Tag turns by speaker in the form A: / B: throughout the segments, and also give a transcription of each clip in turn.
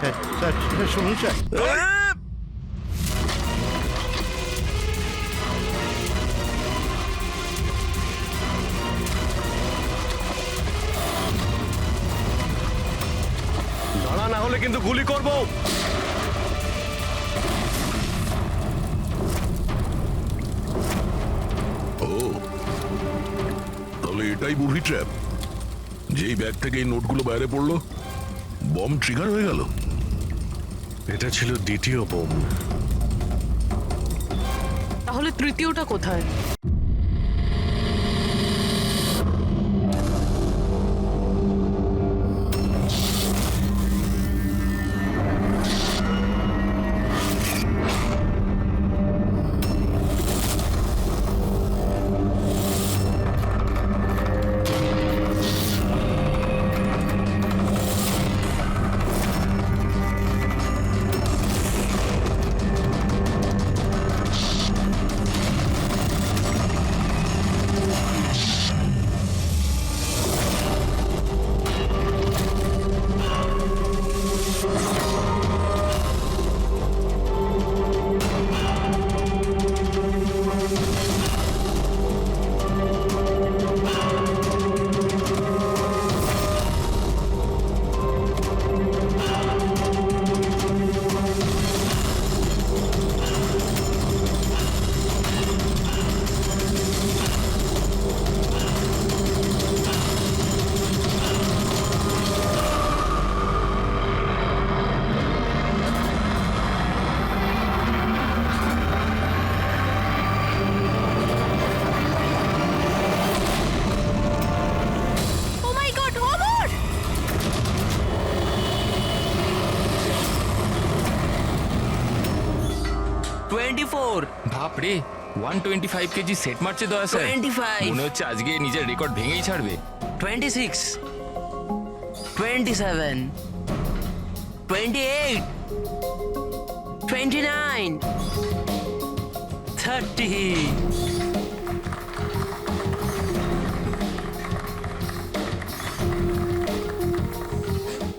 A: Sir শুনুন sir.
B: দাঁড়া, না হলে কিন্তু গুলি করব।
C: ও, তাহলে এটাই বুভি ট্র্যাপ। যেই ব্যাগ থেকে এই নোটগুলো বাইরে পড়লো, বম ট্রিগার হয়ে গেল।
B: এটা ছিল দ্বিতীয় বোম।
D: তাহলে তৃতীয়টা কোথায়? ও মাই গড, ওমর!
E: বাপরে 125 কেজি সেট মারছে দয়া স্যার।
F: 25
E: মনে হচ্ছে আজকে নিজের রেকর্ড ভেঙেই ছাড়বে।
F: 26 27 28 29 30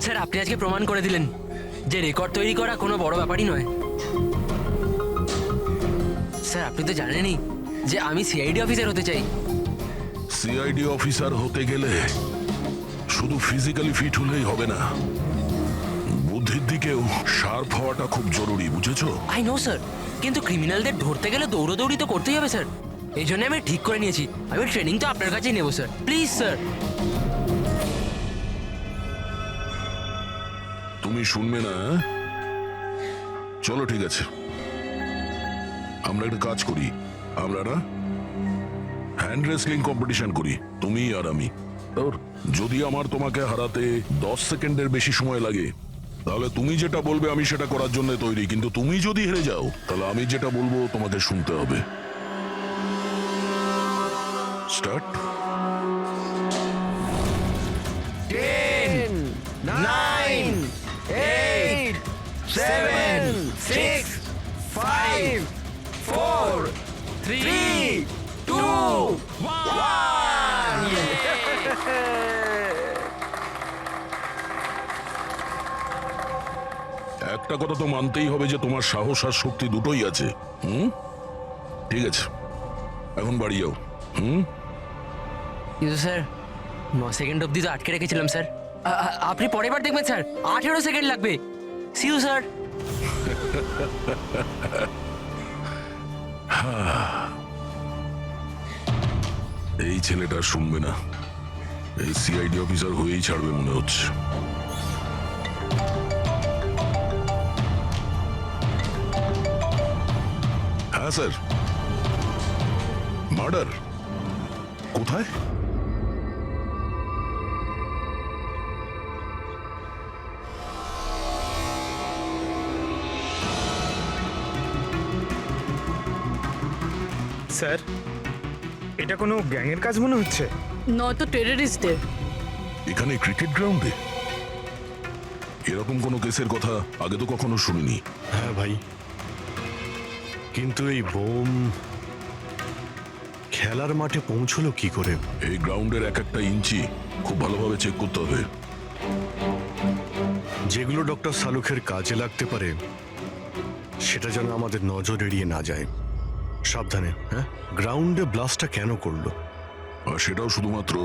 G: স্যার আপনি আজকে প্রমাণ করে দিলেন যে রেকর্ড তৈরি করা কোনো বড় ব্যাপারই নয়। স্যার আপনি তো জানেনই যে আমি সিআইডি অফিসার হতে চাই।
C: সিআইডি অফিসার হতে গেলে শুধু ফিজিক্যালি ফিট হলেই হবে না, বুদ্ধির দিকেও শার্প হওয়াটা খুব জরুরি, বুঝেছো?
G: আই নো স্যার, কিন্তু ক্রিমিনালদের ধরতে গেলে দৌড়োদৌড়ি তো করতেই হবে স্যার। এই জন্য আমি ঠিক করে নিয়েছি আমি ট্রেনিং তো আপনার কাছেই নেবো স্যার, প্লিজ স্যার।
C: তুমি শুনবে না? চলো ঠিক আছে, আমরা একটা কাজ করি, আমরা না হ্যান্ড রেসলিং কম্পিটিশন করি, তুমি আর আমি। যদি আমার তোমাকে হারাতে 10 সেকেন্ডের বেশি সময় লাগে, তাহলে তুমি যেটা বলবে আমি সেটা করার জন্য তৈরি, কিন্তু তুমি যদি হেরে যাও তাহলে আমি যেটা বলবো তোমাকে শুনতে হবে। স্টার্ট।
B: 10 9 8 7 6 5 4 3 2 1।
C: একটা কথা তো মানতেই হবে যে তোমার সাহস আর শক্তি দুটোই আছে। ঠিক আছে, এখন বাড়ি যাও।
G: কিন্তু স্যার 9 সেকেন্ড অবধি তো আটকে রেখেছিলাম স্যার। আপনি পরের বার দেখবেন স্যার 18 সেকেন্ড লাগবে। See you sir.
C: এই ছেলেটা শুনবে না, এই সিআইডি অফিসার হয়েই ছাড়বে মনে হচ্ছে। হ্যাঁ স্যার, মার্ডার কোথায়?
H: স্যার, এটা কোনো গ্যাংয়ের কাজ মনে হচ্ছে।
D: নয়তো টেররিস্টদের।
C: এখানে ক্রিকেট গ্রাউন্ডে এরকম কোনো কেসের কথা আগে তো কখনো শুনিনি।
B: হ্যাঁ ভাই, কিন্তু এই বোম খেলার মাঠে পৌঁছলো কি করে?
C: এই গ্রাউন্ডের এক একটা ইঞ্চি খুব ভালোভাবে চেক করতে হবে।
B: যেগুলো ডক্টর সালুখের কাজে লাগতে পারে সেটা যেন আমাদের নজর এড়িয়ে না যায়। সাবধানে। হ্যাঁ, গ্রাউন্ডে ব্লাস্টটা কেন করলো?
C: আর সেটাও শুধুমাত্র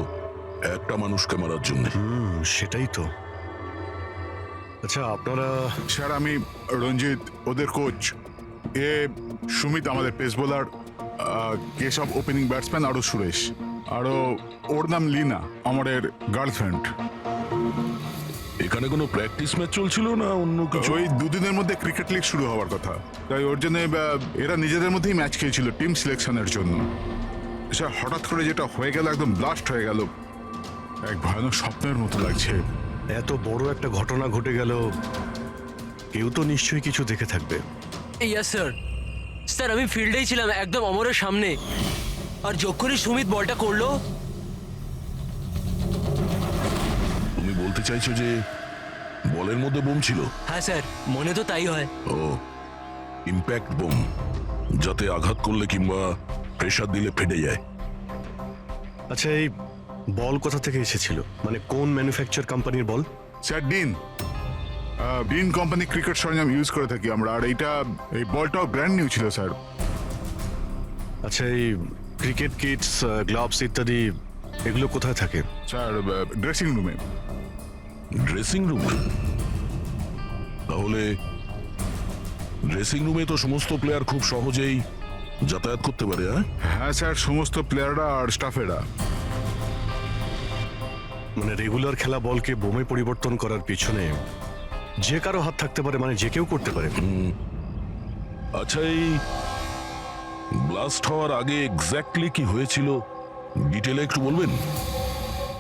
C: একটা মানুষকে মারার জন্য।
B: সেটাই তো। আচ্ছা, আপনারা
A: স্যার আমি রঞ্জিত, ওদের কোচ। এ সুমিত আমাদের pace bowler, Keshav opening batsman, আরও সুরেশ, আরও ওর নাম লিনা, আমাদের গার্লফ্রেন্ড।
C: এখানে কোনো প্র্যাকটিস ম্যাচ চলছিল না অন্য কিছু?
A: ওই দুদিনের মধ্যে ক্রিকেট লিগ শুরু হওয়ার কথা, তাই ওর জন্য এরা নিজেদের মধ্যেই ম্যাচ খেয়েছিল টিম সিলেকশনের জন্য। স্যার হঠাৎ করে যেটা হয়ে গেল, একদম ব্লাস্ট হয়ে গেল, এক ভয়ানক স্বপ্নের মতো লাগছে।
B: এত বড় একটা ঘটনা ঘটে গেল, কেউ তো নিশ্চয়ই কিছু দেখে থাকবে।
G: Yes sir. স্যার আমি ফিল্ডেই ছিলাম, একদম অমরের সামনে, আর যখনই সুমিত বলটা করলো।
C: তুমি বলতে চাইছো যে বলের মধ্যে বোম ছিল?
G: হ্যাঁ স্যার, মনে তো তাই হয়।
C: ও, ইম্প্যাক্ট বোম, যাতে আঘাত করলে কিংবা প্রেসার দিলে ফেটে যায়।
B: আচ্ছা, এই বল কোথা থেকে এসেছিল? মানে কোন ম্যানুফ্যাকচার কোম্পানির বল?
A: স্যার ডিন কোম্পানি ক্রিকেট সরঞ্জাম ইউজ করে থাকি আমরা, আর এই বলটাও ব্র্যান্ড নিউ ছিল স্যার।
B: আচ্ছা, এই ক্রিকেট কিটস, গ্লাভস ইত্যাদি এগুলো কোথায় থাকে?
A: স্যার ড্রেসিং রুমে।
C: ড্রেসিং রুমে? তাহলে ড্রেসিং রুমে তো সমস্ত প্লেয়ার খুব সহজেই যাতায়াত করতে পারে।
A: হ্যাঁ স্যার, সমস্ত প্লেয়াররা আর স্টাফেরা।
B: মানে রেগুলার খেলা বলকে বোমে পরিবর্তন করার পিছনে যে কারো হাত থাকতে পারে, মানে যে কেউ করতে পারে।
C: আচ্ছা, এই ব্লাস্ট হওয়ার আগে এক্স্যাক্টলি কি হয়েছিল ডিটেলে একটু বলবেন?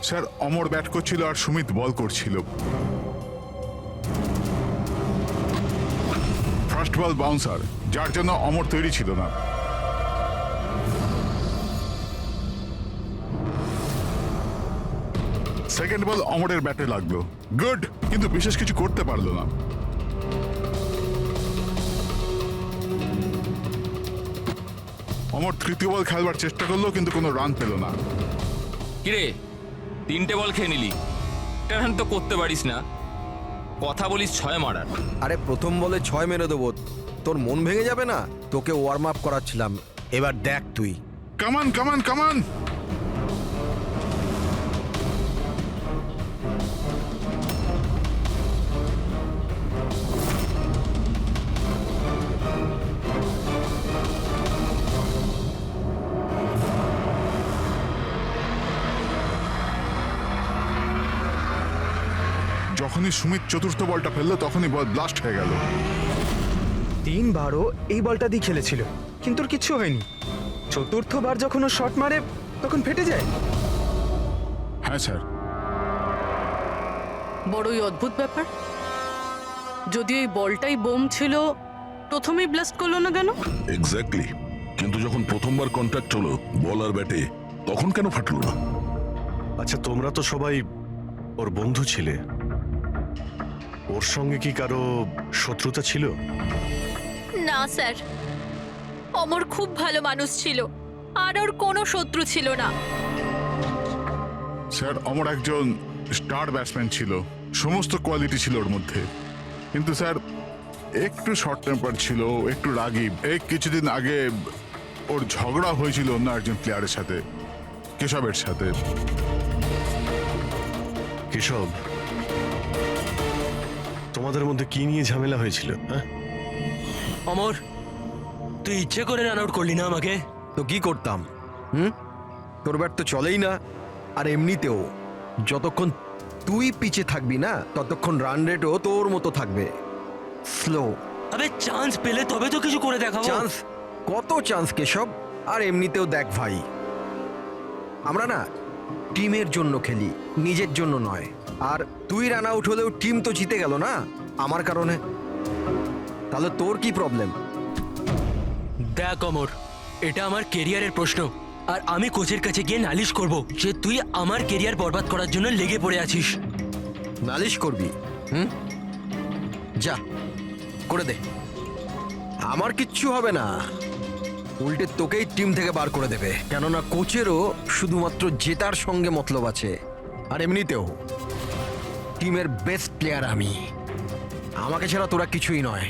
A: স্যার অমর ব্যাট করছিল আর সুমিত বল করছিল। ফার্স্ট বল বাউন্সার, যার জন্য অমর তৈরি ছিল না। সেকেন্ড বল অমরের ব্যাটে লাগলো, গুড, কিন্তু বিশেষ কিছু করতে পারলো না। অমর তৃতীয় বল খেলবার চেষ্টা করলো, কিন্তু কোনো রান পেল না।
E: কিরে, 3টে বল খেয়ে নিলি, টার্ন তো করতে পারিস না, কথা বলিস 6 মারার।
F: আরে প্রথম বলে 6 মেরে দেবো, তোর মন ভেঙে যাবে না? তোকে ওয়ার্ম আপ করাচ্ছিলাম, এবার দেখ তুই।
A: কামান কামান কামান। যখনই সুমিত চতুর্থ বলটা ফেললো, তখনই বল ব্লাস্ট হয়ে গেল।
H: 3বারও এই বলটা দিয়ে খেলেছিল, কিন্তু ওর কিচ্ছু হয়নি। চতুর্থবার যখন ও শট মারে তখন ফেটে যায়।
A: হ্যাঁ স্যার।
D: বড়ই অদ্ভুত ব্যাপার। যদি এই বলটাই বোম ছিল, প্রথমেই ব্লাস্ট করলো না কেন?
C: এক্স্যাক্টলি, কিন্তু যখন প্রথমবার কন্ট্যাক্ট হলো বল আর ব্যাটে, তখন কেন ফাটলো না?
B: আচ্ছা, তোমরা তো সবাই ওর বন্ধু ছিলে, ওর সঙ্গে কি কারো শত্রুতা ছিল?
I: না স্যার, অমর খুব ভালো মানুষ ছিল, আর ওর কোনো শত্রু ছিল না।
A: স্যার অমর একজন স্টার ব্যাটসম্যান ছিল, সমস্ত কোয়ালিটি ছিল ওর মধ্যে, কিন্তু স্যার একটু শর্ট টেম্পার ছিল, একটু রাগী। এই কিছুদিন আগে ওর ঝগড়া হয়েছিল অন্য একজন প্লেয়ারের সাথে, কেশবের সাথে।
B: কেশব, তোমাদের মধ্যে কি নিয়ে ঝামেলা হয়েছিল? হ্যাঁ,
G: অমর, তুই ইচ্ছে করে রান আউট করলি না আমাকে।
F: তো কি করতাম? তোর ব্যাট তো চলেই না, আর এমনিতেও যতক্ষণ তুই পিছে থাকবি না, ততক্ষণ রান রেটও তোর মতো থাকবে, স্লো।
G: আবে চান্স পেলে তবে তো কিছু করে দেখাবো।
F: চান্স? কত চান্স কেশব? আর এমনিতেও দেখ ভাই, আমরা না টিমের জন্য খেলি, নিজের জন্য নয়। আর তুই রান আউট হলেও টিম তো জিতে গেল না আমার কারণে, তাহলে তোর কি প্রবলেম?
G: দেখ অমর, এটা আমার কেরিয়ারের প্রশ্ন, আর আমি কোচের কাছে গিয়ে নালিশ করব যে তুই আমার কেরিয়ার বরবাদ করার জন্য লেগে পড়ে আছিস।
F: নালিশ করবি? যা করে দে, আমার কিচ্ছু হবে না, উল্টে তোকেই টিম থেকে বার করে দেবে। কেননা কোচেরও শুধুমাত্র জেতার সঙ্গে মতলব আছে, আর এমনিতেও টিমের বেস্ট প্লেয়ার আমি। আমাকে ছাড়া তোরা কিছুই নয়।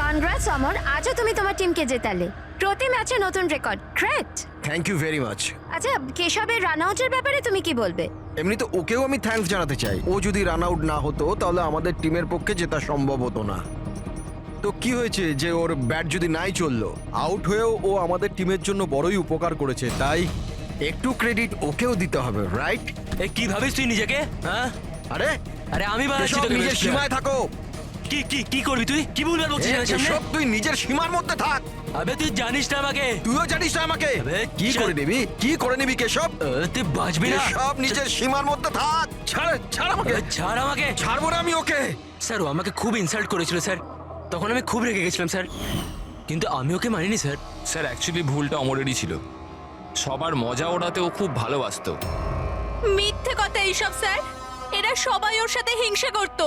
J: কনগ্রাটস অমর, আজও তুমি তোমার টিমকে জেতালে। প্রতি ম্যাচে নতুন record, great.
F: Thank you very much.
J: আচ্ছা, কেশবের রান আউটের ব্যাপারে তুমি কি বলবে?
F: এমনি তো ওকেও আমি থ্যাঙ্কস জানাতে চাই। ও যদি রান আউট না হতো তাহলে আমাদের টিমের পক্ষে জেতা সম্ভব হতো না। তো কি হয়েছে যে ওর ব্যাট যদি নাই চললো, আউট হয়েও ও আমাদের টিমের জন্য বড়ই উপকার করেছে, তাই একটু ক্রেডিট ওকেও দিতে হবে, রাইট?
G: এ কি ভাবিস তুই নিজেকে? হ্যাঁ,
F: আরে
G: আরে আমি বানাচ্ছি
F: কেশব,
G: তোকে
F: নিজের
G: best
F: সীমায়
G: player।
F: থাকো।
G: কি কি কি করবি তুই? কি ভুলভাল বলছিস আমার সামনে?
F: কেশব, তুই নিজের সীমার মধ্যে থাক।
G: আবে তুই জানিস না আমাকে।
F: তুইও জানিস না আমাকে।
G: আবে,
F: কি
G: চল।
F: করে নিবি, কি করে নিবি কেশব?
G: তুই বাঁচবি না।
F: কেশব, নিজের সীমার মধ্যে থাক। ছাড়, ছাড় আমাকে।
G: ছাড় আমাকে।
F: ছাড়বো না আমি ওকে।
G: স্যার, ও আমাকে খুব ইনসাল্ট করেছিল স্যার। তখন আমি খুব রেগে গেছিলাম স্যার, কিন্তু আমি ওকে মানিনি স্যার।
E: স্যার অ্যাকচুয়ালি ভুলটা অমরেরই ছিল। সবার মজা ওড়াতে ও খুব ভালোবাসতো।
I: মিথ্যে কথা এইসব স্যার, এরা সবাই ওর সাথে হিংসা করত।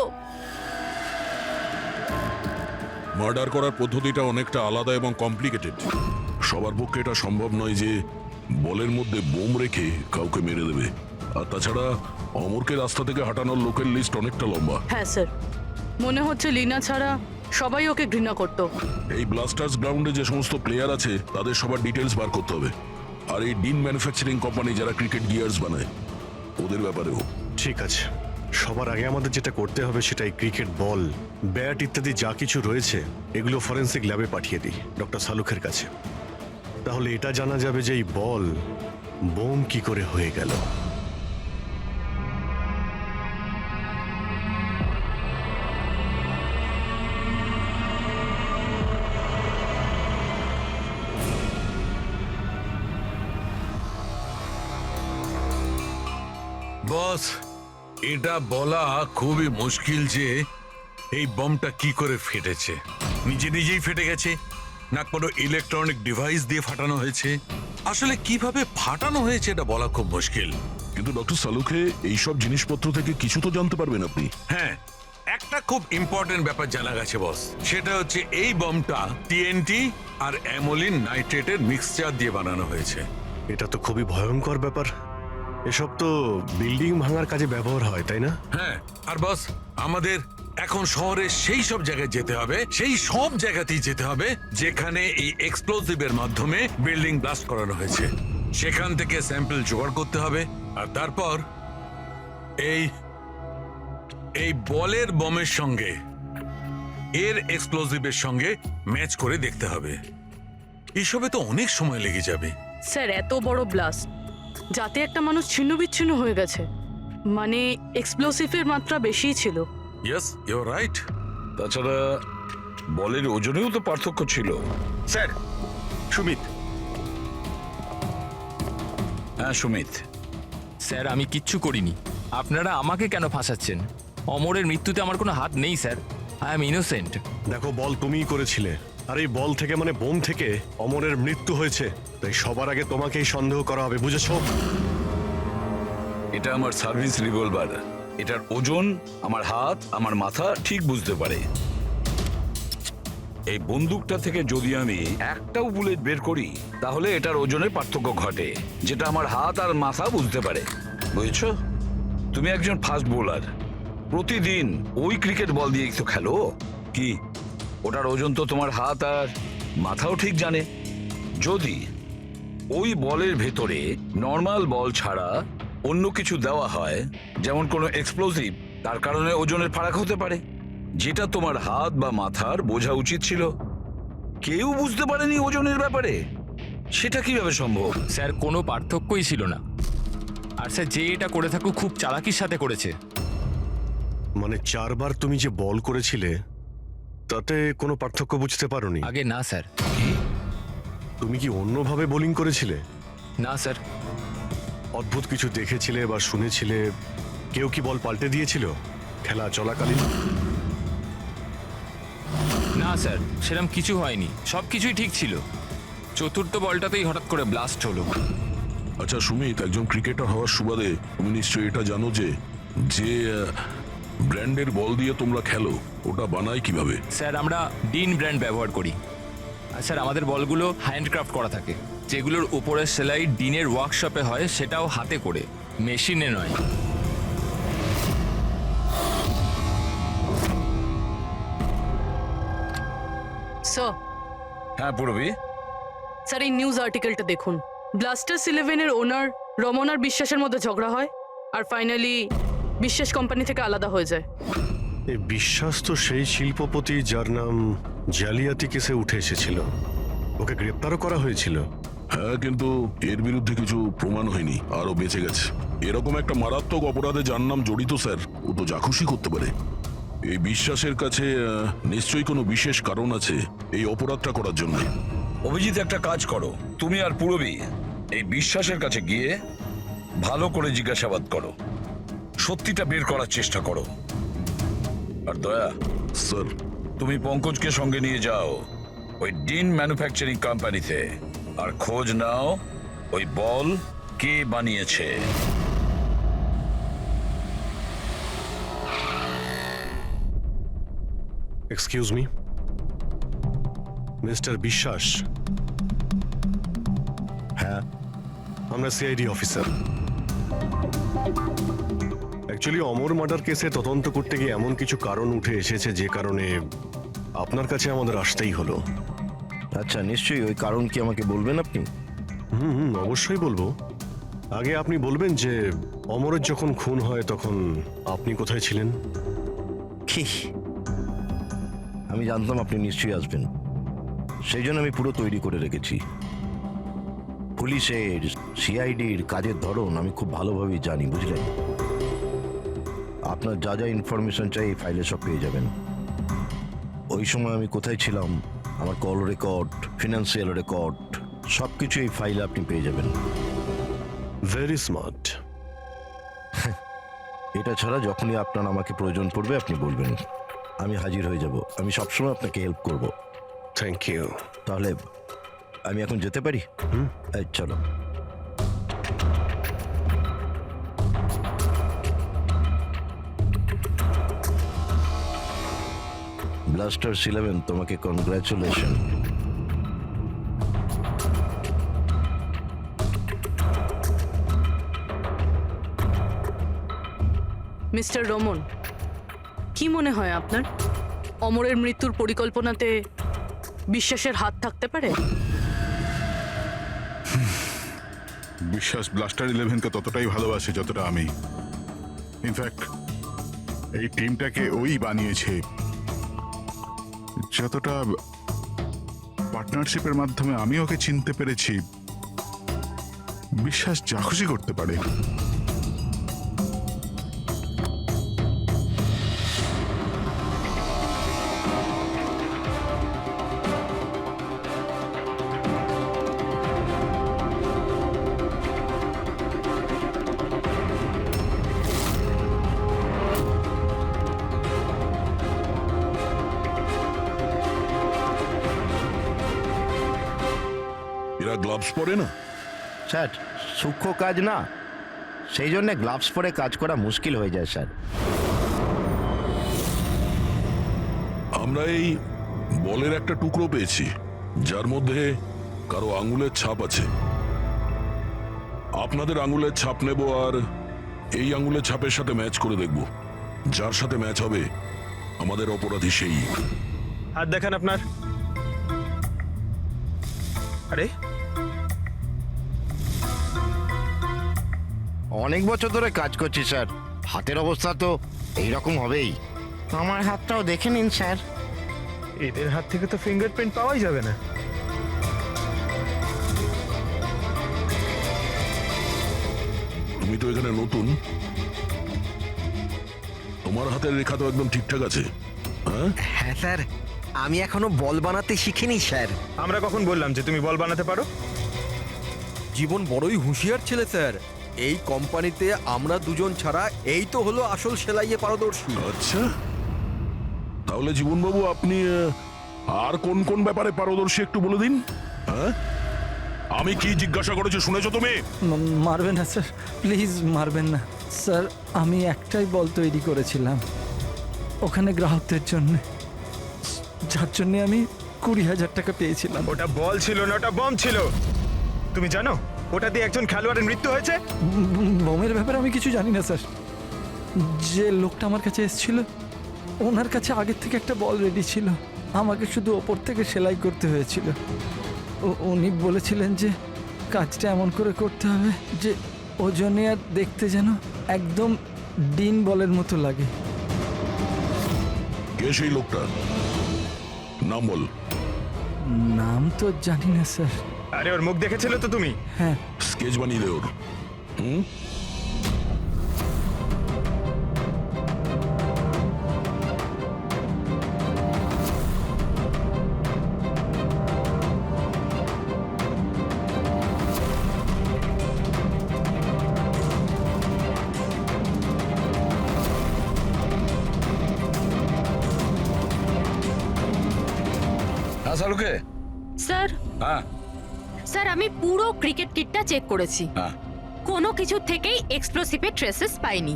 C: মার্ডার করার পদ্ধতিটা অনেকটা আলাদা এবং কমপ্লিকেটেড। সবার পক্ষে এটা সম্ভব নয় যে বলের মধ্যে বোম রেখে কাউকে মেরে দেবে। আর তাছাড়া অমরকে রাস্তা থেকে হাঁটানোর লোকের লিস্ট অনেকটা লম্বা।
D: হ্যাঁ স্যার, মনে হচ্ছে লিনা ছাড়া সবাই ওকে ঘৃণা করতো।
C: এই ব্লাস্টার্স গ্রাউন্ডে যে সমস্ত প্লেয়ার আছে তাদের সবার ডিটেলস বার করতে হবে। আর এই ডিন ম্যানুফ্যাকচারিং কোম্পানি যারা ক্রিকেট গিয়ার্স বানায় ওদের ব্যাপারেও।
B: ঠিক আছে, সবার আগে আমাদের যেটা করতে হবে সেটা এই ক্রিকেট বল, ব্যাট ইত্যাদি যা কিছু রয়েছে এগুলো ফরেন্সিক ল্যাবে পাঠিয়ে দিই ডক্টর সালুখের কাছে। তাহলে এটা জানা যাবে যে এই বল বোম কি করে হয়ে গেল।
K: বস, এটা বলা খুবই মুশকিল যে এই বমটা কি করে ফেটেছে। নিজে নিজেই ফেটে গেছে, না কোনো ইলেকট্রনিক ডিভাইস দিয়ে ফাটানো হয়েছে। আসলে কিভাবে ফাটানো হয়েছে এটা বলা খুব মুশকিল।
C: কিন্তু ডক্টর সালুখে এইসব জিনিসপত্র থেকে কিছু তো জানতে পারবেন আপনি।
K: হ্যাঁ, একটা খুব ইম্পর্টেন্ট ব্যাপার জানা গেছে বস, সেটা হচ্ছে এই বমটা টিএনটি আর অ্যামোলিন নাইট্রেটের মিক্সচার দিয়ে বানানো হয়েছে।
B: এটা তো খুবই ভয়ঙ্কর ব্যাপার। এসব তো বিল্ডিং ভাঙার কাজে ব্যবহার হয়, তাই না?
K: হ্যাঁ, আর বস আমাদের এখন শহরে সেই সব জায়গায় যেতে হবে, সেই সব জায়গাতেই যেতে হবে যেখানে এই এক্সপ্লোসিভের মাধ্যমে বিল্ডিং ব্লাস্ট করানো হয়েছে। সেখান থেকে স্যাম্পল জোগাড় করতে হবে, আর তারপর এই বলের বমের সঙ্গে এর এক্সপ্লোসিভের সঙ্গে ম্যাচ করে দেখতে হবে। এসবে তো অনেক সময় লেগে যাবে।
D: স্যার, এত বড় ব্লাস্ট, যাতে একটা মানুষ ছিন্ন বিচ্ছিন্ন হয়ে গেছে, মানে এক্সপ্লোসিভের মাত্রা বেশিই ছিল।
K: Yes, you are right.
C: তাছাড়া বলের ওজনেও তো পার্থক্য ছিল।
L: স্যার, সুমিত। হ্যাঁ সুমিত।
E: স্যার আমি কিচ্ছু করিনি, আপনারা আমাকে কেন ফাঁসাচ্ছেন? অমরের মৃত্যুতে আমার কোনো হাত নেই স্যার, আই এম ইনোসেন্ট।
B: দেখো, বল তুমিই করেছিলে, আর এই বল থেকে মানে বোম থেকে অমরের মৃত্যু হয়েছে, তাই সবার আগে তোমাকেই সন্দেহ করা হবে, বুঝেছো?
L: এটা আমার সার্ভিস রিভলভার। এটার ওজন আমার হাত, আমার মাথা ঠিক বুঝতে পারে। এই বন্দুকটা থেকে যদি আমি একটাও বুলেট বের করি তাহলে এটার ওজনের পার্থক্য ঘটে, যেটা আমার হাত আর মাথা বুঝতে পারে, বুঝেছো? তুমি একজন ফাস্ট বোলার, প্রতিদিন ওই ক্রিকেট বল দিয়ে তো খেলো, কি ওটার ওজন তো তোমার হাত আর মাথাও ঠিক জানে। যদি ওই বলের ভেতরে নর্মাল বল ছাড়া অন্য কিছু দেওয়া হয়, যেমন কোনো এক্সপ্লোসিভ, তার কারণে ওজনের ফারাক হতে পারে, যেটা তোমার হাত বা মাথার বোঝা উচিত ছিল। কেউ বুঝতে পারেনি ওজনের ব্যাপারে, সেটা কিভাবে সম্ভব?
E: স্যার কোনো পার্থক্যই ছিল না, আর স্যার যে এটা করে থাকুক খুব চালাকির সাথে করেছে।
B: মানে 4 বার তুমি যে বল করেছিলে তাতে কোনো পার্থক্য বুঝতে পারোনি?
E: আগে না স্যার।
B: তুমি কি অন্যভাবে বোলিং করেছিলে?
E: না স্যার।
B: অদ্ভুত কিছু দেখেছিলে বা শুনেছিলে? কেউ কি বল পাল্টে দিয়েছিল খেলা চলাকালীন?
E: না স্যার, সেরকম কিছু হয়নি, সব কিছুই ঠিক ছিল। চতুর্থ বলটাতেই হঠাৎ করে ব্লাস্ট হলো।
C: আচ্ছা সুমিত, একজন ক্রিকেটার হওয়ার সুবাদে তুমি নিশ্চয়ই এটা জানো যে যে ব্র্যান্ডের বল দিয়ে তোমরা খেলো ওটা বানায় কিভাবে?
E: স্যার আমরা ডিন ব্র্যান্ড ব্যবহার করি। আর স্যার আমাদের বলগুলো হ্যান্ডক্রাফট করা থাকে, যেগুলোর উপরে সেলাই ডিনের ওয়ার্কশপে হয়, সেটাও হাতে করে, মেশিনে নয়।
D: স্যার
L: হ্যাঁ পূরবী,
D: স্যার এই নিউজ আর্টিকেলটা দেখুন। ব্লাস্টার্স 11-এর ওনার রমন আর বিশ্বাসের মধ্যে ঝগড়া হয় আর ফাইনালি বিশ্বাস কোম্পানি থেকে আলাদা হয়ে যায়।
B: এই বিশ্বাস তো সেই শিল্পপতি যার নাম জালিয়াতি কেসে উঠে এসেছিল, ওকে গ্রেপ্তারও করা হয়েছিল।
C: হ্যাঁ, কিন্তু এর বিরুদ্ধে কিছু প্রমাণ হয়নি, আরো বেঁচে গেছে। এরকম একটা মারাত্মক অপরাধে যার নাম জড়িত স্যার, ও তো যা খুশি করতে পারে। এই বিশ্বাসের কাছে নিশ্চয়ই কোনো বিশেষ কারণ আছে এই অপরাধটা করার জন্য।
L: অভিজিৎ একটা কাজ করো, তুমি আর পূরবী এই বিশ্বাসের কাছে গিয়ে ভালো করে জিজ্ঞাসাবাদ করো, সত্যিটা বের করার চেষ্টা করো। আর দয়া,
C: স্যার,
L: তুমি পঙ্কজকে সঙ্গে নিয়ে যাও ওই ডিন ম্যানুফ্যাকচারিং কোম্পানিতে, আর খোঁজ নাও ওই বল কে বানিয়েছে।
B: এক্সকিউজ মি, মিস্টার বিশ্বাস।
F: হ্যাঁ,
B: আমরা সিআইডি অফিসার। অ্যাকচুয়ালি অমর মার্ডার কেসে তদন্ত করতে গিয়ে এমন কিছু কারণ উঠে এসেছে যে কারণে আপনার কাছে আমাদের আসতেই হলো।
F: আচ্ছা, নিশ্চয়ই। ওই কারণ কি আমাকে বলবেন আপনি?
B: অবশ্যই বলবো। আগে আপনি বলবেন যে অমরের যখন খুন হয় তখন আপনি কোথায় ছিলেন?
F: কি, আমি জানতাম আপনি নিশ্চয়ই আসবেন, সেই জন্য আমি পুরো তৈরি করে রেখেছি। পুলিশের, সিআইডির কাজের ধরন আমি খুব ভালোভাবেই জানি, বুঝলেন? আপনার যা যা ইনফরমেশন চাই এই ফাইলে সব পেয়ে যাবেন। ওই সময় আমি কোথায় ছিলাম, আমার কল রেকর্ড, ফিনান্সিয়াল রেকর্ড, সব কিছু এই ফাইলে আপনি পেয়ে যাবেন।
B: Very smart.
F: এটা ছাড়া যখনই আপনার আমাকে প্রয়োজন পড়বে আপনি বলবেন, আমি হাজির হয়ে যাব। আমি সবসময় আপনাকে হেল্প করব।
B: Thank you.
F: তাহলে আমি এখন যেতে পারি? এই, চলো। ব্লাস্টার্স 11, তোমাকে কনগ্রাচুলেশন।
D: মিস্টার রমন, কি মনে হয় আপনার অমরের মৃত্যুর পরিকল্পনাতে বিশ্বাসের হাত থাকতে পারে?
A: বিশ্বাস ব্লাস্টার 11কে ততটাই ভালোবাসে যতটা আমি। ইনফ্যাক্ট এই টিমটাকে ওই বানিয়েছে, যতটা পার্টনারশিপের মাধ্যমে আমি ওকে চিনতে পেরেছি। বিশ্বাস যা খুশি করতে পারে।
C: এরা গ্লাভস পরে না?
F: স্যার, সূক্ষ্ম কাজ না, সেই জন্য গ্লাভস পরে কাজ করা মুশকিল হয়ে যায় স্যার।
C: আমরা এই বলের একটা টুকরো পেয়েছি যার মধ্যে কারো আঙুলের ছাপ আছে। আপনাদের আঙুলের ছাপ নেব আর এই আঙুলের ছাপের সাথে ম্যাচ করে দেখব। যার সাথে ম্যাচ হবে আমাদের অপরাধী সেই।
H: হাত দেখান আপনার। আরে,
F: অনেক বছর ধরে কাজ করছি স্যার, হাতের অবস্থা তো এইরকম হবেই। আমার হাতটাও দেখে নিন স্যার।
H: এদের হাত থেকে তো ফিঙ্গারপ্রিন্ট পাওয়াই যাবে না।
C: তুমি তো এখানে নতুন, তোমার হাতের রেখা তো একদম ঠিকঠাক আছে। হ্যাঁ
F: হ্যাঁ স্যার, আমি এখনো বল বানাতে শিখিনি স্যার।
H: আমরা কখন বললাম যে তুমি বল বানাতে পারো?
F: জীবন বড়ই হুঁশিয়ার ছেলে স্যার। এই কোম্পানিতে আমরা দুজন ছাড়া এই তো হলো আসল সেলাইয়ে পারদর্শী।
C: আচ্ছা, তাহলে জীবনবাবু আপনি আর কোন কোন ব্যাপারে পারদর্শী একটু বলে দিন। হ্যাঁ, আমি কি জিজ্ঞাসা করেছি শুনেছো তুমি?
M: মারবেন না স্যার, প্লিজ মারবেন না স্যার। আমি একটাই বল তৈরি করেছিলাম ওখানে গ্রাহকদের জন্য, যার জন্য আমি 20,000 টাকা পেয়েছিলাম।
H: ওটা বল ছিল না, ওটা বম ছিল। তুমি জানো ওটা দিয়ে একজন খেলোয়াড়ের মৃত্যু হয়েছে?
M: বোমের ব্যাপারে আমি কিছু জানি না স্যার। যে লোকটা আমার কাছে এসেছিল ওনার কাছে আগের থেকে একটা বল রেডি ছিল, আমাকে শুধু ওপর থেকে সেলাই করতে হয়েছিল। উনি বলেছিলেন যে কাজটা এমন করে করতে হবে যে ওজনে আর দেখতে যেন একদম ডিন বলের মতো লাগে।
C: কে সেই লোকটা? নাম বল।
M: নাম তো জানি না স্যার।
H: আরে ওর মুখ দেখেছিলে তো তুমি?
M: হ্যাঁ।
C: স্কেচ বানিয়ে দে ওর। হুম?
L: হ্যাঁ শালুকে।
I: স্যার
L: হ্যাঁ
I: স্যার আমি পুরো ক্রিকেট কিটটা চেক করেছি।
L: হ্যাঁ
I: কোনো কিছু থেকেই এক্সপ্লোসিভের ট্রেসেস পাইনি,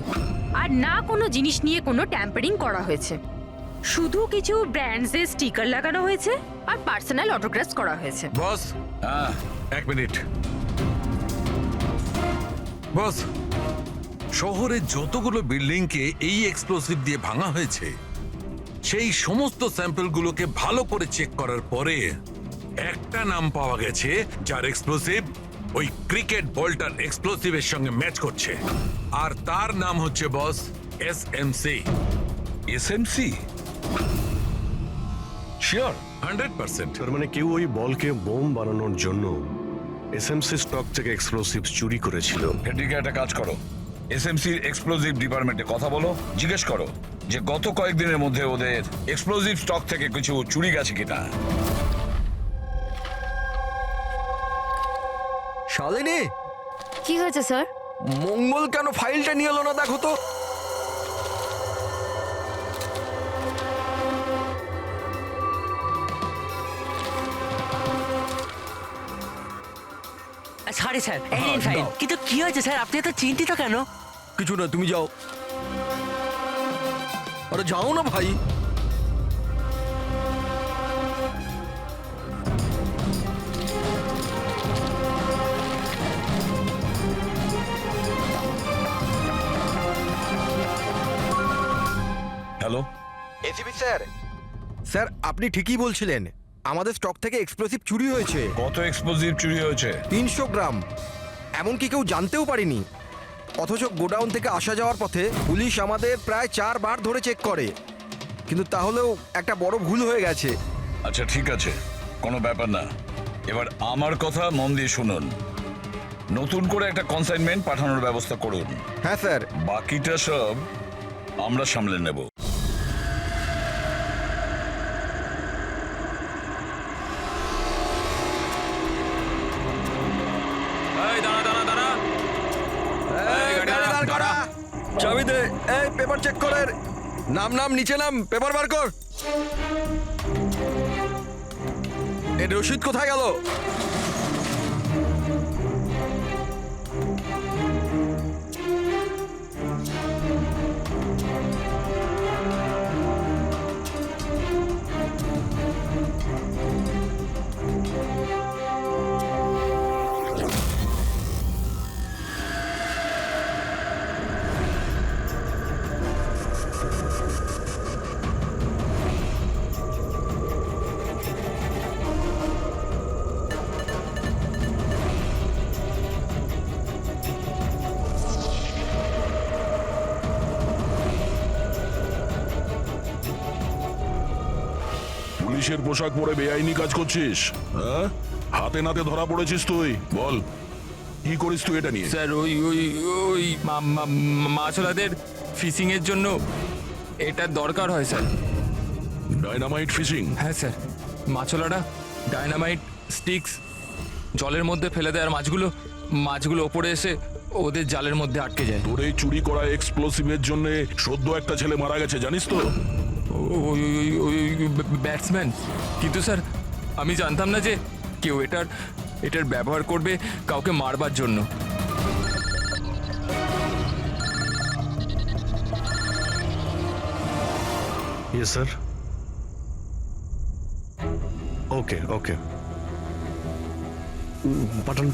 I: আর না কোনো জিনিস নিয়ে কোনো ট্যাম্পারিং করা হয়েছে। শুধু কিছু ব্র্যান্ডসের স্টিকার লাগানো হয়েছে আর পার্সোনাল অটোগ্রাফস করা হয়েছে।
K: বস,
L: হ্যাঁ
K: এক মিনিট। বস, শহরের যতগুলো বিল্ডিংকে এই এক্সপ্লোসিভ দিয়ে ভাঙা হয়েছে সেই সমস্ত স্যাম্পলগুলোকে ভালো করে চেক করার পরে একটা নাম পাওয়া গেছে যার এক্সপ্লোসিভ ওই ক্রিকেট বলটার এক্সপ্লোসিভের সঙ্গে ম্যাচ করছে, আর তার নাম হচ্ছে বস এসএমসি।
L: এসএমসি? শিওর?
K: 100%।
B: তার মানে কেউ ওই বলকে বোম বানানোর জন্য এসএমসি স্টক থেকে এক্সপ্লোসিভ চুরি করেছিল।
L: এদিকে একটা কাজ করো, এসএমসির এক্সপ্লোসিভ ডিপার্টমেন্টে কথা বলো, জিজ্ঞেস করো যে গত কয়েকদিনের মধ্যে ওদের এক্সপ্লোসিভ স্টক থেকে কিছু চুরি গেছে কিনা।
F: শালিনী,
J: কি হয়েছে স্যার?
F: মঙ্গল কেন ফাইলটা নিয়ে এলো না দেখো তো।
G: সরি স্যার, এই নিন ফাইল। কিন্তু কি হয়েছে স্যার, আপনি এত চিন্তিত কেন?
F: কিছু না, তুমি যাও। আরে যাও না ভাই।
L: Hello
F: ACP sir. স্যার আপনি ঠিকই বলছিলেন, আমাদের স্টক থেকে এক্সপ্লোসিভ চুরি হয়েছে।
L: কত এক্সপ্লোসিভ চুরি হয়েছে?
F: 300 গ্রাম। এমনকি কেউ জানতেও পারিনি। অথচ গোডাউন থেকে আসা যাওয়ার পথে পুলিশ আমাদের প্রায় 4 বার ধরে চেক করে, কিন্তু তাহলেও একটা বড় ভুল হয়ে গেছে।
L: আচ্ছা ঠিক আছে, কোনো ব্যাপার না। এবার আমার কথা মন দিয়ে শুনুন, নতুন করে একটা কনসাইনমেন্ট পাঠানোর ব্যবস্থা করুন।
F: হ্যাঁ স্যার।
L: বাকিটা সব আমরা সামলে নেব।
F: চাবি দে। এই পেপার চেক কর। নাম নাম নিচে নাম, পেপার বার কর। এর রসিদ কোথায় গেল?
C: পুলিশের পোশাক পরে বেআইনি কাজ করছিস? হ্যাঁ, হাতে নাতে ধরা পড়েছিস তুই। বল কি করিস তুই এটা নিয়ে?
E: স্যার ওই ওই ওই মাছওয়ালাদের ফিশিং এর জন্য এটা দরকার হয় স্যার।
C: Dynamite fishing?
E: হ্যাঁ স্যার, মাছওয়ালারা ডাইনামাইট স্টিক্স জলের মধ্যে ফেলে দেয় আর মাছগুলো ওপরে এসে ওদের জালের মধ্যে আটকে যায়।
C: তোর এই চুরি করা এক্সপ্লোসিভের জন্য সদ্য একটা ছেলে মারা গেছে, জানিস তো?
E: ওই ওই ব্যাটসম্যান। কিন্তু স্যার আমি জানতাম না যে কেউ এটার ব্যবহার করবে কাউকে মারবার জন্য।
B: Yes sir. ওকে ওকে,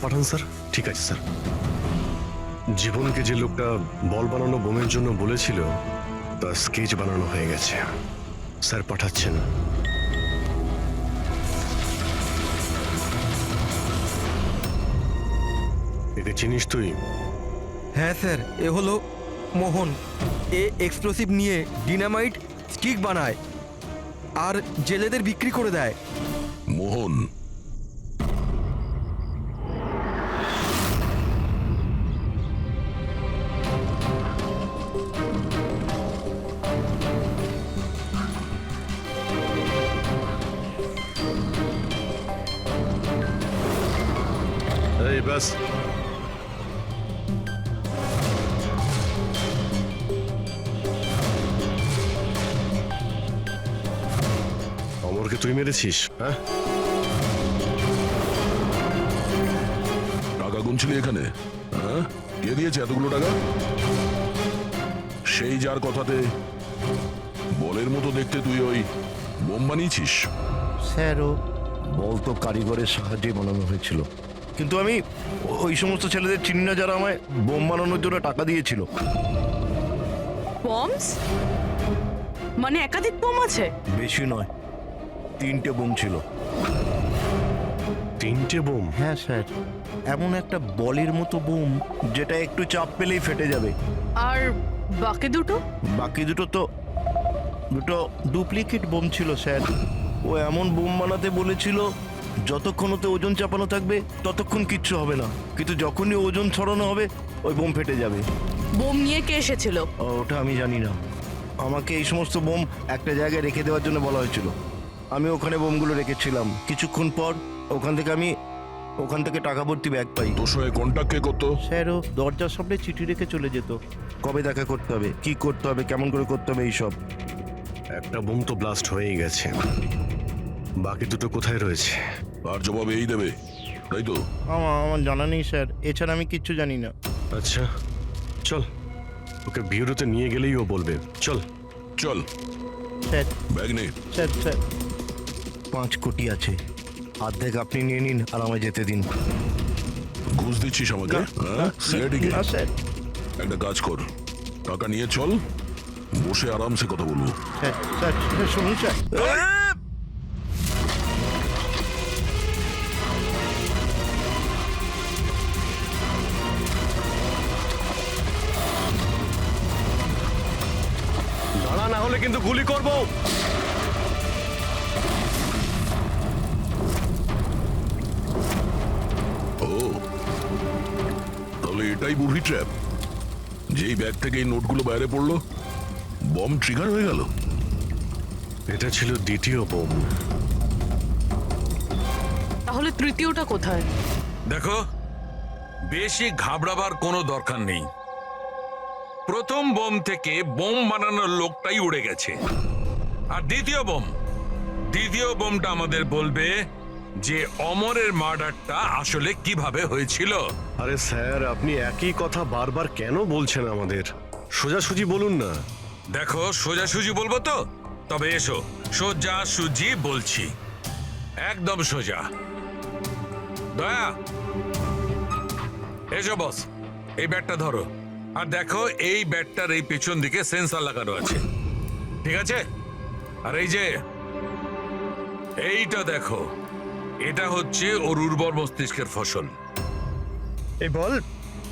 B: পাঠান স্যার। ঠিক আছে স্যার। জীবনকে যে লোকটা বল বানানো বোমের জন্য বলেছিল তার স্কেচ বানানো হয়ে গেছে স্যার, পাঠাচ্ছেন। একে চিনিস তুই?
F: হ্যাঁ স্যার, এ হলো মোহন। এ এক্সপ্লোসিভ নিয়ে ডিনামাইট স্টিক বানায় আর জেলেদের বিক্রি করে দেয়।
C: মোহন?
B: এই ব্যাস, অমরকে তুই মেরেছিস? হ্যাঁ,
C: টাকা গুনছিলি এখানে? হ্যাঁ, কে দিয়েছে এতগুলো টাকা? সেই যার কথাতে বলের মতো দেখতে তুই ওই বোম বানিয়েছিস?
N: স্যার, ও বল তো কারিগরের সাহায্যে বানানো হয়েছিল, কিন্তু আমি ওই সমস্ত ছেলেদের চিনি না যারা আমায় বোম বানানোর জন্য টাকা দিয়েছিল।
D: বমস মানে একাধিক বোম আছে?
N: বেশি নয়, 3টে বোম ছিল।
B: 3টে বোম?
N: হ্যাঁ স্যার, এমন একটা বলের মতো বোম যেটা একটু চাপ পেলেই ফেটে যাবে।
D: আর বাকি দুটো?
N: বাকি দুটো ডুপ্লিকেট বোম ছিল স্যার। ও এমন বোম বানাতে বলেছিল যতক্ষণ ওতে ওজন চাপানো থাকবে ততক্ষণ কিচ্ছু হবে না, কিন্তু যখনই ওজন ছড়ানো হবে ওই বোম ফেটে যাবে।
D: বোম নিয়ে কে এসেছিল?
N: ওটা আমি জানি না। আমাকে এই সমস্ত বোম একটা জায়গায় রেখে দেওয়ার জন্য বলা হয়েছিল। আমি ওখানে বোমগুলো রেখেছিলাম। কিছুক্ষণ পর ওখান থেকে টাকা ভর্তি ব্যাগ পাই।
C: তোর সঙ্গে কন্ট্যাক্ট কে করতো?
N: স্যার, ও দরজার সামনে চিঠি রেখে চলে যেত, কবে দেখা করতে হবে, কি করতে হবে, কেমন করে করতে হবে, এইসব।
B: একটা বোম তো ব্লাস্ট হয়েই গেছে, বাকি দুটো কোথায় রয়েছে?
C: আর জবাব এই দেবে, তাই তো?
N: আমার জানা নেই স্যার, এছাড়া আমি কিচ্ছু জানি না।
B: আচ্ছা চল, ওকে বিউরোতে নিয়ে গেলেই ও বলবে। চল
C: চল,
N: স্যার
C: ব্যাগ নে।
N: স্যার 5 কোটি আছে, অর্ধেক আপনি নিয়ে নিন আর আমায় যেতে দিন।
C: ঘুষ দিচ্ছিস আমাকে? হ্যাঁ, সিআইডিকে?
N: না স্যার।
C: একটা কাজ কর, টাকা নিয়ে চল, বসে আরামসে কথা বলবো।
N: স্যার স্যার শুনুন স্যার।
B: দাঁড়া, না হলে কিন্তু গুলি করবো।
C: ও, তাহলে এটাই বুভি ট্র্যাপ? যেই ব্যাগ থেকে এই নোটগুলো বাইরে পড়লো, বম ট্রিগার হয়ে গেল।
B: এটা ছিল দ্বিতীয় বোম।
D: তাহলে তৃতীয়টা কোথায়?
K: দেখো, বেশি ঘাবড়াবার কোনো দরকার নেই। প্রথম বোম থেকে বোম বানানোর লোকটাই উড়ে গেছে। আর দ্বিতীয় বোমটা আমাদের বলবে যে অমরের মার্ডারটা আসলে কিভাবে হয়েছিল।
B: আরে স্যার, আপনি একই কথা বারবার কেন বলছেন আমাদের? সোজাসুজি বলুন না।
K: দেখো, সোজাসুজি বলবো তো? তবে এসো, সোজাসুজি বলছি, একদম সোজা। দয়া, এসো বস, এই ব্যাটটা ধরো। আর দেখো, এই ব্যাটটার এই পেছন দিকে সেন্সর লাগানো আছে, ঠিক আছে? আর এই যে এইটা দেখো, এটা হচ্ছে ওর উর্বর মস্তিষ্কের ফসল।
H: এই বল,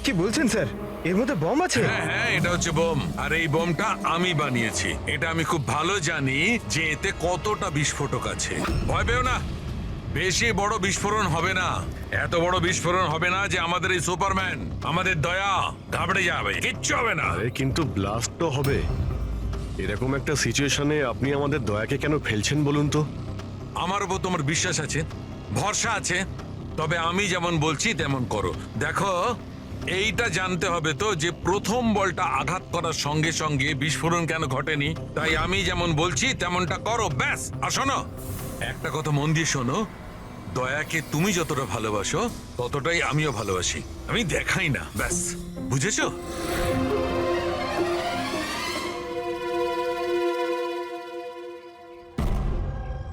H: কি বলছেন স্যার? এর মধ্যে বম আছে?
K: হ্যাঁ হ্যাঁ, এটা হচ্ছে বোম। আর এই বোমটা আমি বানিয়েছি। এটা আমি খুব ভালো জানি যে এতে কতটা বিস্ফোরক আছে। ভয় পেও না, বেশি বড় বিস্ফোরণ হবে না। এত বড় বিস্ফোরণ হবে না যে আমাদের এই সুপারম্যান, আমাদের দয়া ঘাবড়ে যাবে। কিচ্ছু হবে না।
B: আরে কিন্তু ব্লাস্ট তো হবে। এরকম একটা সিচুয়েশনে আপনি আমাদের দয়াকে কেন ফেলছেন বলুন তো?
K: আমার উপর তোমার বিশ্বাস আছে, ভরসা আছে, তবে আমি যেমন বলছি তেমন করো। দেখো, এইটা জানতে হবে তো যে প্রথম বলটা আঘাত করার সঙ্গে সঙ্গে বিস্ফোরণ কেন ঘটেনি। তাই আমি যেমন বলছি তেমনটা করো, ব্যাস। আর শোনো, একটা কথা মন দিয়ে শোনো, দয়াকে তুমি যতটা ভালোবাসো ততটাই আমিও ভালোবাসি। আমি দেখাই না, ব্যাস। বুঝেছো?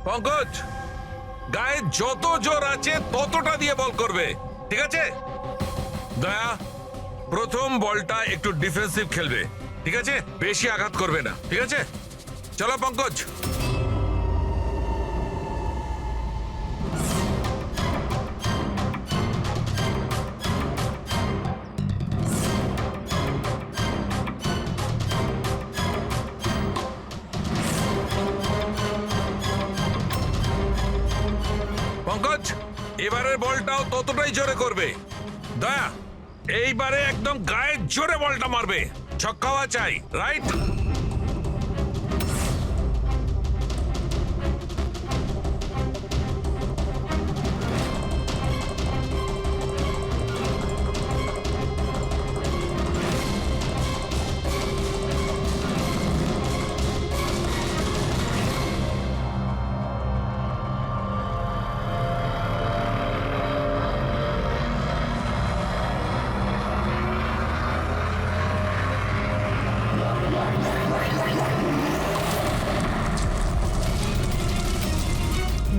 K: পঙ্কজ, গায়ে যত জোর আছে ততটা দিয়ে বল করবে, ঠিক আছে? দয়া, প্রথম বলটা একটু ডিফেন্সিভ খেলবে, ঠিক আছে? বেশি আঘাত করবে না, ঠিক আছে? চলো পঙ্কজ। এবারের বলটাও ততটাই জোরে করবে। দয়া, এইবারে একদম গায়ে জোরে বলটা মারবে, ছক্কা হওয়া চাই, রাইট?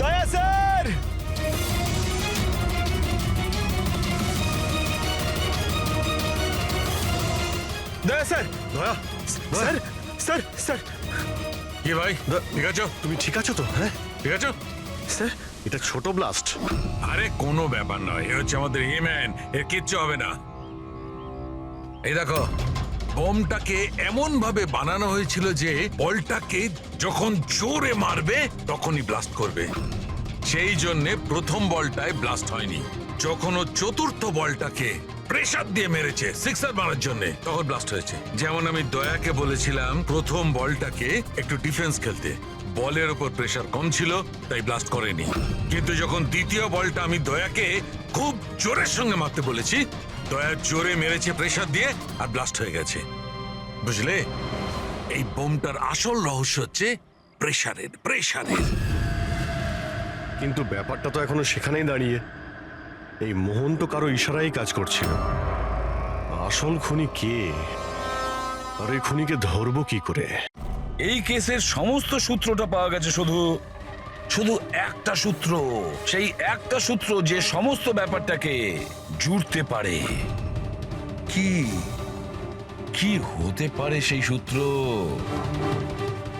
H: দয়া স্যার! দয়া স্যার!
B: দয়া
H: স্যার স্যার স্যার
K: কি ভাই, ঠিক আছো?
B: তুমি ঠিক আছো তো? হ্যাঁ
K: ঠিক আছো?
H: স্যার,
B: এটা ছোট ব্লাস্ট।
K: আরে কোনো ব্যাপার নয়, এ হচ্ছে আমাদের হিম্যান, এর কিচ্ছু হবে না। এই দেখো, বোমটাকে এমন ভাবে বানানো হয়েছিল যে বলটাকে যখন জোরে মারবে তখনই ব্লাস্ট করবে। সেই জন্যে প্রথম বলটায় ব্লাস্ট হয়নি। যখন ও চতুর্থ বলটাকে প্রেসার দিয়ে মেরেছে সিক্সার মারার জন্য, তখন ব্লাস্ট হয়েছে। যেমন আমি দয়াকে বলেছিলাম প্রথম বলটাকে একটু ডিফেন্স খেলতে, বলের ওপর প্রেসার কম ছিল তাই ব্লাস্ট করেনি। কিন্তু যখন দ্বিতীয় বলটা আমি দয়াকে খুব জোরের সঙ্গে মারতে বলেছি, দয়া জোরে মেরেছে প্রেসার দিয়ে আর ব্লাস্ট হয়ে গেছে। বুঝলে, এই বোমটার আসল রহস্য হচ্ছে প্রেসারের।
B: কিন্তু ব্যাপারটা তো এখনো সেখানেই দাঁড়িয়ে। এই মোহন তো কারো ইশারায় কাজ করছিল। আসল খুনি কে, আর এই খুনিকে ধরবো কি করে?
L: এই কেসের সমস্ত সূত্রটা পাওয়া গেছে, শুধু একটা সূত্র, সেই একটা সূত্র যে সমস্ত ব্যাপারটাকে জুড়তে পারে। কি হতে পারে সেই সূত্র?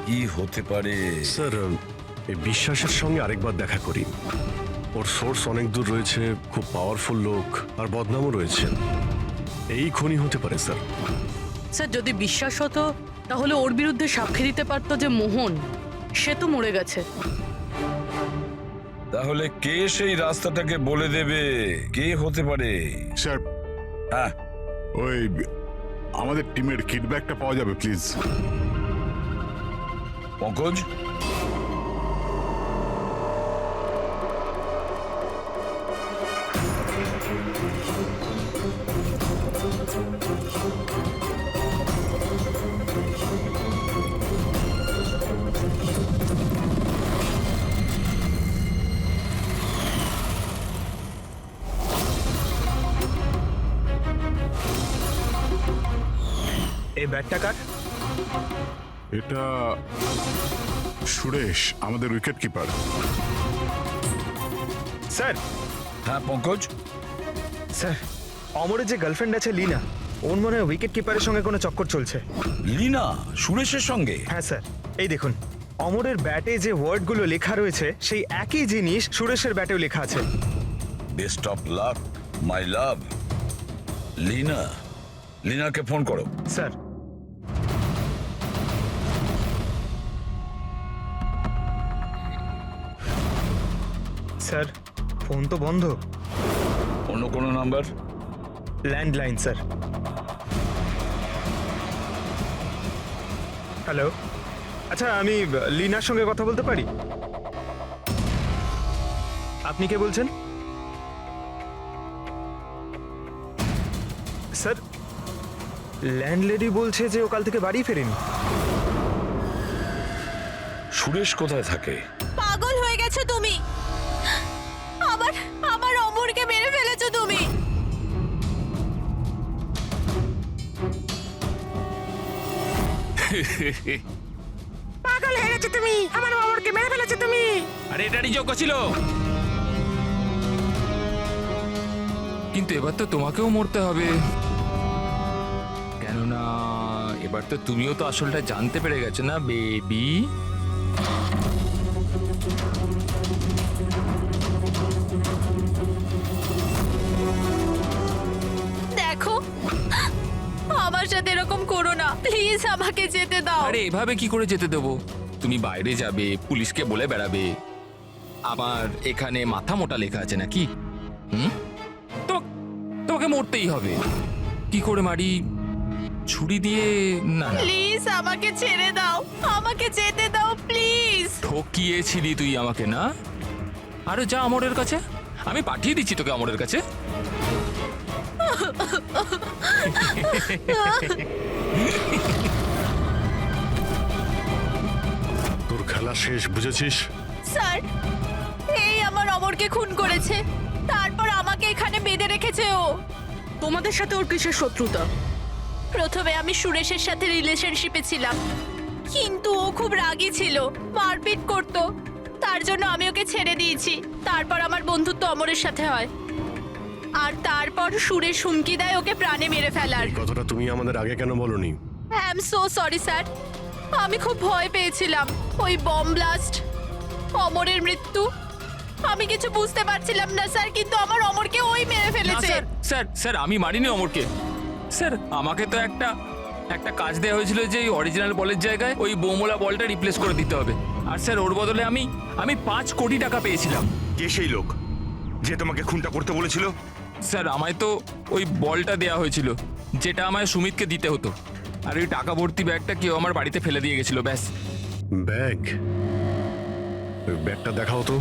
L: কি হতে পারে?
B: স্যার, এই বিশ্বাসের সঙ্গে আরেকবার দেখা করি। ওর সোর্স অনেক দূর রয়েছে, খুব পাওয়ারফুল লোক, আর বদনামও রয়েছে। এই খুনি হতে পারে স্যার।
D: স্যার, যদি বিশ্বাস হতো তাহলে ওর বিরুদ্ধে সাক্ষী দিতে পারতো যে মোহন, সে তো মরে গেছে।
L: তাহলে কে সেই রাস্তাটাকে বলে দেবে? কে হতে পারে?
A: স্যার,
L: হ্যাঁ,
A: ওই আমাদের টিমের কিডব্যাকটা পাওয়া যাবে প্লিজ?
L: পঙ্কজ,
H: এই ব্যাটটা কার?
A: এটা সুরেশ, আমাদের উইকেট কিপার।
H: স্যার,
L: হ্যাঁ পঙ্কজ,
H: স্যার, অমরের যে গার্লফ্রেন্ড আছে লীনা, ওর মনে হয় উইকেট কিপারের সঙ্গে কোনো চক্কর চলছে।
L: লীনা সুরেশের সঙ্গে?
H: হ্যাঁ স্যার, এই দেখুন, অমরের ব্যাটে যে ওয়ার্ডগুলো লেখা রয়েছে সেই একই জিনিস সুরেশের ব্যাটেও লেখা আছে।
L: Best of luck my love. লিনাকে ফোন করো।
H: স্যার, স্যার, ফোন তো বন্ধ।
L: অন্য কোনো নাম্বার?
H: Landline sir. হ্যালো, আচ্ছা, আমি লীনার সঙ্গে কথা বলতে পারি? আপনি কে বলছেন? স্যার, ল্যান্ডলেডি বলছে যে ও কাল থেকে বাড়ি ফেরেনি।
L: সুরেশ কোথায় থাকে?
I: পাগল হয়ে গেছো তুমি, আবার অমরকে মেরে ফেলেছো তুমি। পাগল হয়ে গেছো তুমি, আমার অমরকে মেরে ফেলেছো তুমি।
E: আরে এটারই যোগ্য ছিল, কিন্তু এবার তো তোমাকেও মরতে হবে, কেননা এবার তো তুমিও তো আসলটা জানতে পেরে গেছো না বেবি।
I: দেখো, আমার সাথে এরকম করো না, প্লিজ আমাকে যেতে দাও।
E: আরে এভাবে কি করে যেতে দেবো? তুমি বাইরে যাবে, পুলিশকে বলে বেড়াবে, আবার এখানে মাথা মোটা লেখা আছে নাকি? হুম, তোমাকে মরতেই হবে। কি করে মারি? ছুরি দিয়ে? না না,
I: প্লিজ আমাকে ছেড়ে দাও, আমাকে যেতে দাও প্লিজ।
E: ঠকিয়েছিলি তুই আমাকে না? আরে যা আমরের কাছে, আমি পাঠিয়ে দিচ্ছি তোকে আমরের কাছে।
B: তোর খেলা শেষ, বুঝেছিস?
I: স্যার, এই আমার অমরকে খুন করেছে, তারপর আমাকে এখানে বেঁধে রেখেছে ও।
D: তোমাদের সাথে ওর কিসের শত্রুতা?
I: প্রথমে আমি সুরেশের সাথে রিলেশনশিপে ছিলাম, কিন্তু ও খুব রাগী ছিল, মারপিট করতো, তার জন্য আমি ওকে ছেড়ে দিয়েছি। তারপর আমার বন্ধুত্ব অমরের সাথে হয়, আর তারপর সুরেশ হুমকি দেয় ওকে প্রাণে মেরে ফেলার।
B: এই কথাটা তুমি আমাদের আগে কেন বলনি?
I: I am so sorry sir, আমি খুব ভয় পেয়েছিলাম। ওই বম ব্লাস্ট, অমরের মৃত্যু, আমি কিছু বুঝতে পারছিলাম না স্যার, কিন্তু আমার অমরকে ওই মেরে
E: না,
I: ফেলেছে।
E: স্যার স্যার স্যার আমি মারিনি অমরকে। স্যার আমাকে তো একটা কাজ দেওয়া হয়েছিল যে অরিজিনাল বলের জায়গায় ওই বোমওয়ালা বলটা রিপ্লেস করে দিতে হবে। আর স্যার ওর বদলে আমি 5 কোটি টাকা পেয়েছিলাম।
H: কে সেই লোক যে তোমাকে খুনটা করতে বলেছিল?
E: স্যার আমায় তো ওই বলটা দেওয়া হয়েছিল, যেটা আমায় সুমিতকে দিতে হতো। আর ওই টাকা ভর্তি ব্যাগটা কেউ আমার বাড়িতে ফেলে দিয়ে গেছিল, ব্যাস।
B: ব্যাগ? ওই ব্যাগটা দেখাও তো।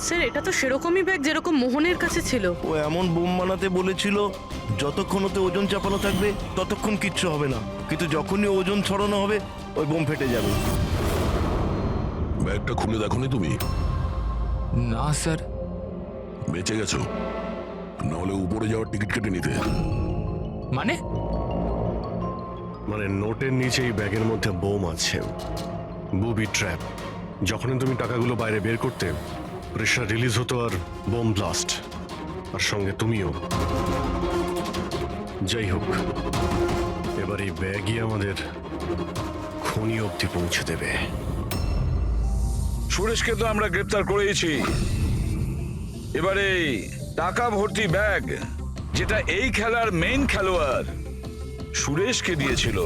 D: স্যার এটা তো সেরকমই ব্যাগ যেরকম মোহনের কাছে ছিল।
N: ও এমন বোম বানাতে বলেছিল যতক্ষণ ওতে ওজন চাপানো থাকবে ততক্ষণ কিচ্ছু হবে না, কিন্তু যখনই ওজন ছড়ানো হবে ওই বোম ফেটে যাবে।
C: ব্যাগটা খুলে দেখোনি তুমি?
E: না স্যার।
C: বেঁচে গেছো, নাহলে উপরে যাওয়ার টিকিট কেটে নিতে।
E: মানে?
B: মানে নোটের নিচে এই ব্যাগের মধ্যে বোম আছে, বুবি ট্র্যাপ। যখনই তুমি টাকাগুলো বাইরে বের করতে, প্রেশার রিলিজ হতো আর বোম ব্লাস্ট, আর সঙ্গে তুমিও। যাই হোক, এবার এই ব্যাগই আমাদের খনি অবধি পৌঁছে দেবে।
L: সুরেশকে তো আমরা গ্রেপ্তার করেছি, এবারে টাকা ভর্তি ব্যাগ যেটা এই খেলার মেইন খেলোয়াড় সুরেশকে দিয়েছিল,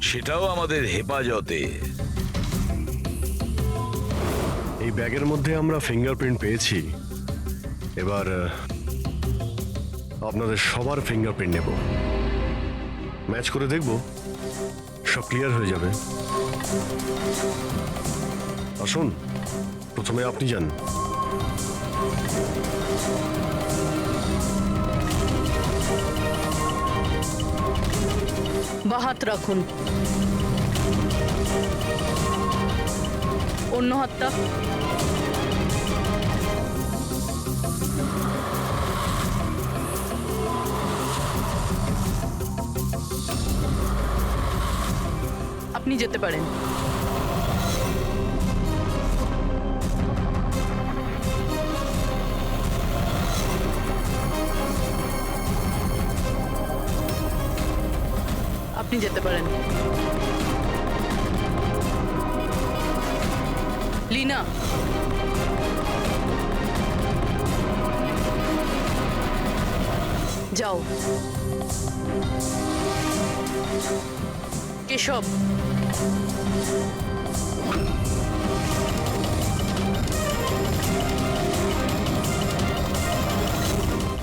L: সেটাও আমাদের হেফাজতে।
B: এই ব্যাগের মধ্যে আমরা ফিঙ্গারপ্রিন্ট পেয়েছি। এবার আপনাদের সবার ফিঙ্গারপ্রিন্ট নেব, ম্যাচ করে দেখব, সব ক্লিয়ার হয়ে যাবে। আসুন, প্রথমে আপনি যান।
D: বা হাত রাখুন, অন্য হাতটা। আপনি যেতে পারেন। আপনি যেতে পারেন। লীনা, যাও। কেশব,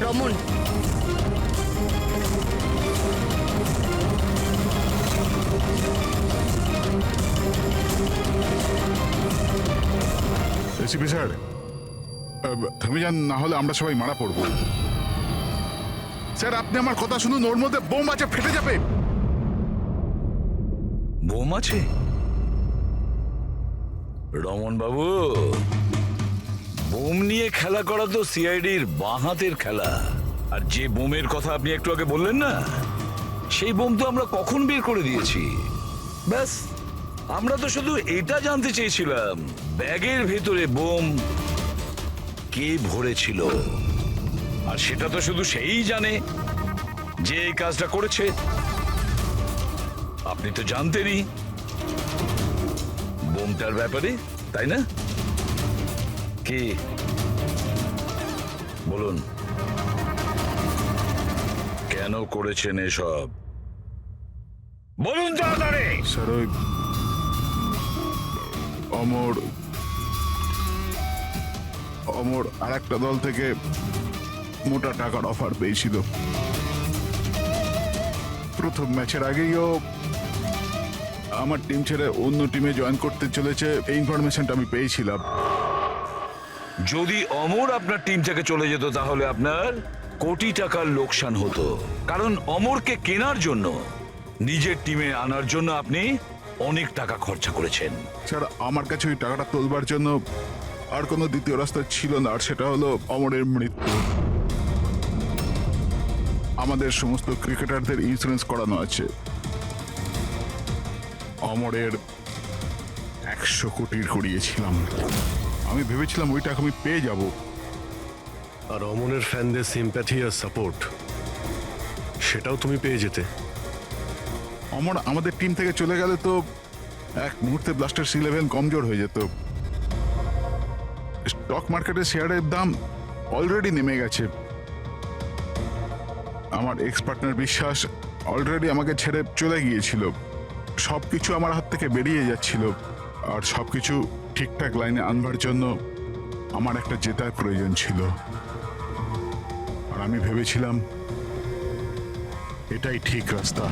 D: রমন,
A: এসিপি স্যার, থেমে যান, না হলে আমরা সবাই মারা পড়বো। স্যার আপনি আমার কথা শুনুন, ওর মধ্যে বোম আছে, ফেটে যাবে।
L: বোম আছে? রমন বাবু, বোম নিয়ে খেলা করা তো সিআইডির বাঁ হাতের খেলা। আর যে বোমের কথা আপনি একটু আগে বললেন না, সেই বোম তো আমরা কখন বের করে দিয়েছি। ব্যাস, আমরা তো শুধু এটা জানতে চেয়েছিলাম ব্যাগের ভেতরে বোম কে ভরেছিল, আর সেটা তো শুধু সেই জানে যে এই কাজটা করেছে। আপনি তো জানতেনই বোমটার ব্যাপারে, তাই না? কি বলুন, কেন করেছেন এসব? বলুন তাড়াতাড়ি।
A: স্যার ওই অমর অমর আর একটা দল থেকে মোটা টাকার অফার পেয়েছিল। প্রথম ম্যাচের আগেই ও আমার টিম ছেড়ে অন্য টিমে জয়েন করতে চলেছে, এই ইনফরমেশনটা আমি পেয়েছিলাম।
L: যদি অমর আপনার টিম থেকে চলে যেত তাহলে আপনার কোটি টাকার লোকসান হতো, কারণ অমরকে কেনার জন্য, নিজের টিমে আনার জন্য আপনি অনেক টাকা খরচা করেছেন।
A: স্যার আমার কাছে ওই টাকাটা তোলবার জন্য আর কোনো দ্বিতীয় রাস্তা ছিল না, আর সেটা হলো অমরের মৃত্যু। আমাদের সমস্ত ক্রিকেটারদের ইন্স্যুরেন্স করানো আছে। অমরের 100 কোটির করিয়েছিলাম। আমি ভেবেছিলাম ওই টাকা আমি পেয়ে যাব।
B: আর অমনের ফ্যানদের সিম্প্যাথি আর সাপোর্ট সেটাও তুমি পেয়ে যেতে।
A: অমর আমাদের টিম থেকে চলে গেলে তো এক মুহূর্তে ব্লাস্টার্স 11 কমজোর হয়ে যেত। স্টক মার্কেটে শেয়ারের দাম অলরেডি নেমে গেছে। আমার এক্স পার্টনার বিশ্বাস অলরেডি আমাকে ছেড়ে চলে গিয়েছিল। সবকিছু আমার হাত থেকে বেরিয়ে যাচ্ছিল, আর সবকিছু ঠিকঠাক লাইনে আনবার জন্য আমার একটা জেতার প্রয়োজন ছিল। আর আমি ভেবেছিলাম এটাই ঠিক রাস্তা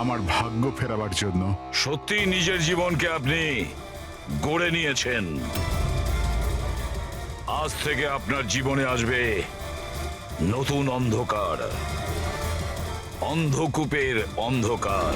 A: আমার ভাগ্য ফেরাবার জন্য।
L: সত্যি নিজের জীবনকে আপনি গড়ে নিয়েছেন। আজ থেকে আপনার জীবনে আসবে নতুন অন্ধকার, অন্ধকূপের অন্ধকার।